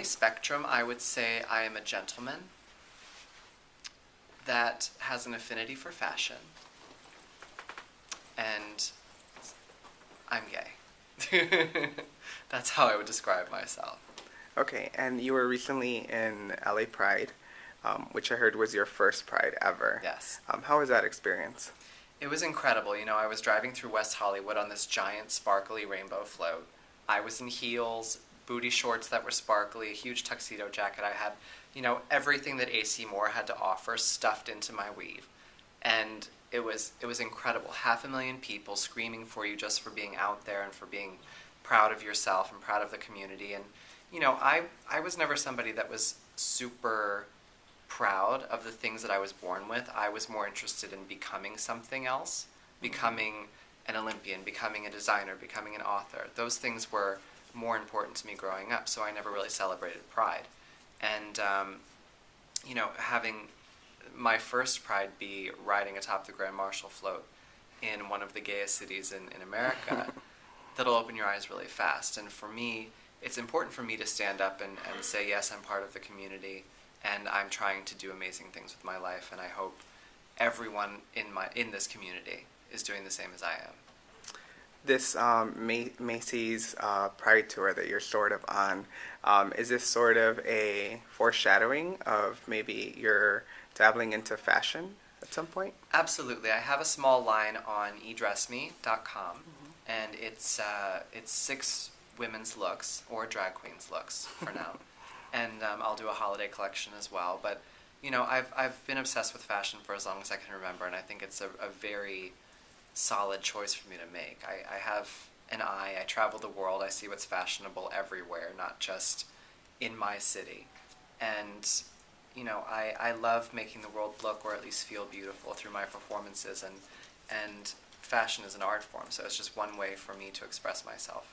spectrum. I would say I am a gentleman that has an affinity for fashion, and I'm gay. That's how I would describe myself. Okay, and you were recently in LA Pride, which I heard was your first Pride ever. Yes. How was that experience? It was incredible. You know, I was driving through West Hollywood on this giant sparkly rainbow float. I was in heels, booty shorts that were sparkly, a huge tuxedo jacket. I had, everything that AC Moore had to offer stuffed into my weave. And it was incredible. 500,000 people screaming for you just for being out there and for being proud of yourself and proud of the community. And, I was never somebody that was super proud of the things that I was born with. I was more interested in becoming something else, becoming an Olympian, becoming a designer, becoming an author. Those things were more important to me growing up, so I never really celebrated Pride. And, having my first Pride be riding atop the Grand Marshal float in one of the gayest cities in America, that'll open your eyes really fast. And for me, it's important for me to stand up and say, yes, I'm part of the community, and I'm trying to do amazing things with my life, and I hope everyone in this community is doing the same as I am. This Macy's Pride Tour that you're sort of on, is this sort of a foreshadowing of maybe you're dabbling into fashion at some point? Absolutely. I have a small line on edressme.com, and it's 6 women's looks, or drag queens looks for now. And I'll do a holiday collection as well. But, I've been obsessed with fashion for as long as I can remember, and I think it's a very solid choice for me to make. I have an eye. I travel the world. I see what's fashionable everywhere, not just in my city. And, I love making the world look or at least feel beautiful through my performances, and fashion is an art form, so it's just one way for me to express myself.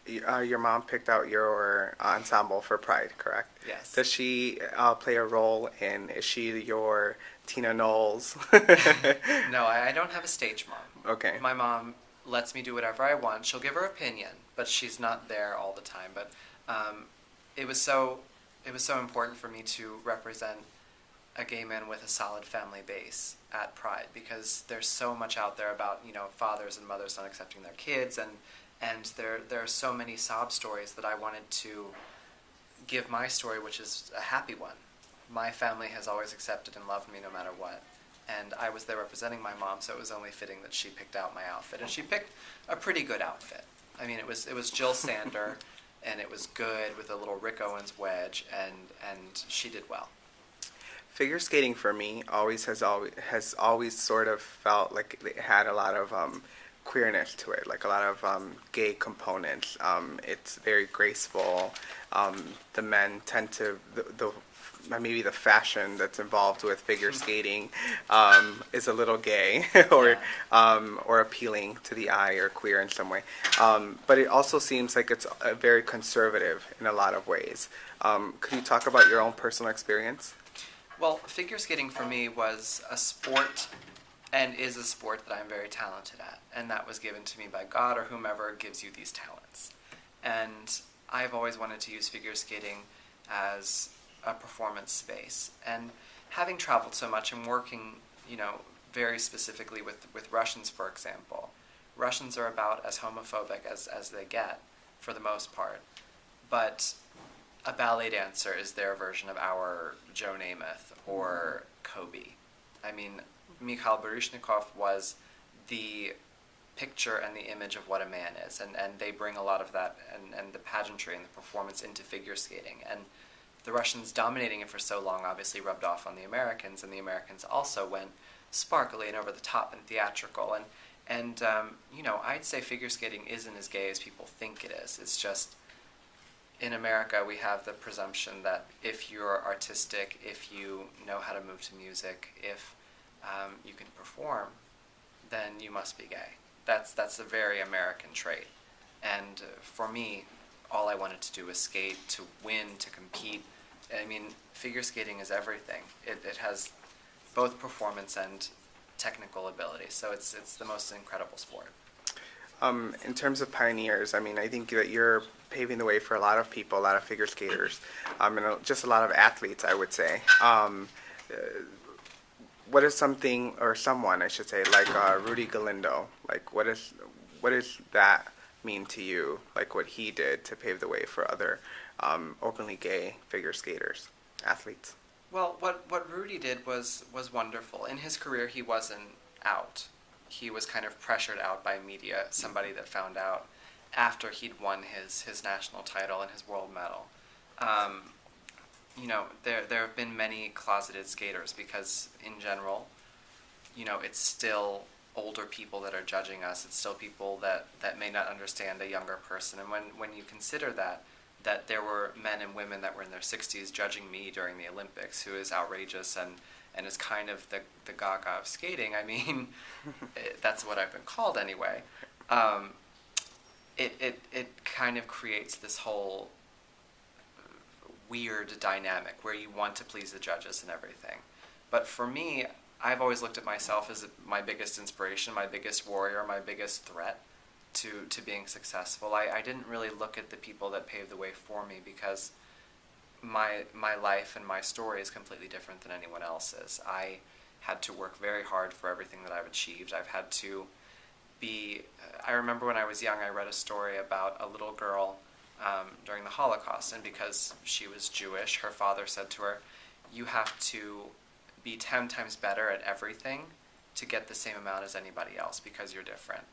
Your mom picked out your ensemble for Pride, correct? Yes. Does she play a role in, is she your Tina Knowles? No, I don't have a stage mom. Okay. My mom lets me do whatever I want. She'll give her opinion, but she's not there all the time. But it was so important for me to represent a gay man with a solid family base at Pride, because there's so much out there about, fathers and mothers not accepting their kids, and there are so many sob stories that I wanted to give my story, which is a happy one. My family has always accepted and loved me no matter what. And I was there representing my mom, so it was only fitting that she picked out my outfit. And she picked a pretty good outfit. I mean, it was Jill Sander, and it was good with a little Rick Owens wedge, and she did well. Figure skating for me has always sort of felt like it had a lot of queerness to it, like a lot of gay components. It's very graceful. The men tend to maybe the fashion that's involved with figure skating is a little gay or appealing to the eye or queer in some way. But it also seems like it's very conservative in a lot of ways. Could you talk about your own personal experience? Well, figure skating for me was a sport and is a sport that I'm very talented at, and that was given to me by God or whomever gives you these talents. And I've always wanted to use figure skating as a performance space. And having traveled so much and working, very specifically with Russians, for example, Russians are about as homophobic as they get, for the most part. But a ballet dancer is their version of our Joe Namath or Kobe. I mean, Mikhail Baryshnikov was the picture and the image of what a man is, and they bring a lot of that and the pageantry and the performance into figure skating. And the Russians dominating it for so long obviously rubbed off on the Americans, and the Americans also went sparkly and over the top and theatrical. And I'd say figure skating isn't as gay as people think it is. It's just, in America, we have the presumption that if you're artistic, if you know how to move to music, if you can perform, then you must be gay. That's a very American trait. And for me, all I wanted to do was skate, to win, to compete. I mean, figure skating is everything. It has both performance and technical ability, so it's the most incredible sport. In terms of pioneers, I mean, I think that you're paving the way for a lot of people, a lot of figure skaters, just a lot of athletes, I would say. What is something, or someone, I should say, like Rudy Galindo? Like, what does that mean to you? Like, what he did to pave the way for other openly gay figure skaters, athletes? Well, what Rudy did was wonderful. In his career, he wasn't out. He was kind of pressured out by media, somebody that found out after he'd won his national title and his world medal. There have been many closeted skaters because, in general, it's still older people that are judging us. It's still people that may not understand a younger person. And when you consider that there were men and women that were in their 60s judging me during the Olympics, who is outrageous and is kind of the gaga of skating. I mean, that's what I've been called anyway. It kind of creates this whole weird dynamic where you want to please the judges and everything. But for me, I've always looked at myself as my biggest inspiration, my biggest warrior, my biggest threat to being successful. I didn't really look at the people that paved the way for me because my life and my story is completely different than anyone else's. I had to work very hard for everything that I've achieved. I've had to I remember when I was young, I read a story about a little girl during the Holocaust, and because she was Jewish, her father said to her, "You have to be 10 times better at everything to get the same amount as anybody else because you're different."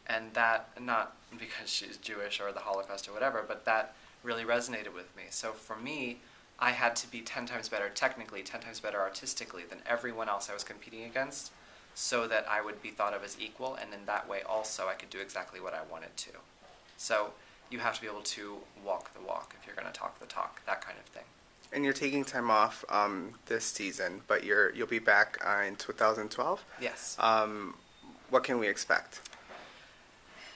And that, not because she's Jewish or the Holocaust or whatever, but that really resonated with me. So for me, I had to be 10 times better technically, 10 times better artistically than everyone else I was competing against, so that I would be thought of as equal, and in that way also I could do exactly what I wanted to. So you have to be able to walk the walk if you're going to talk the talk, that kind of thing. And you're taking time off this season, but you'll be back in 2012? Yes. What can we expect?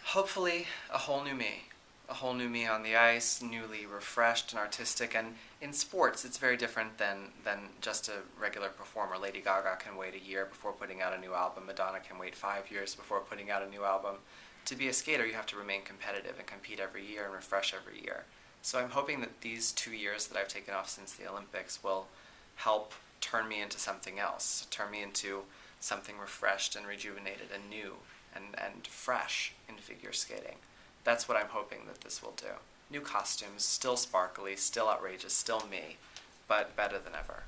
Hopefully a whole new me. A whole new me on the ice, newly refreshed and artistic. And in sports, it's very different than just a regular performer. Lady Gaga can wait a year before putting out a new album. Madonna can wait 5 years before putting out a new album. To be a skater, you have to remain competitive and compete every year and refresh every year. So I'm hoping that these 2 years that I've taken off since the Olympics will help turn me into something else, turn me into something refreshed and rejuvenated and new and fresh in figure skating. That's what I'm hoping that this will do. New costumes, still sparkly, still outrageous, still me, but better than ever.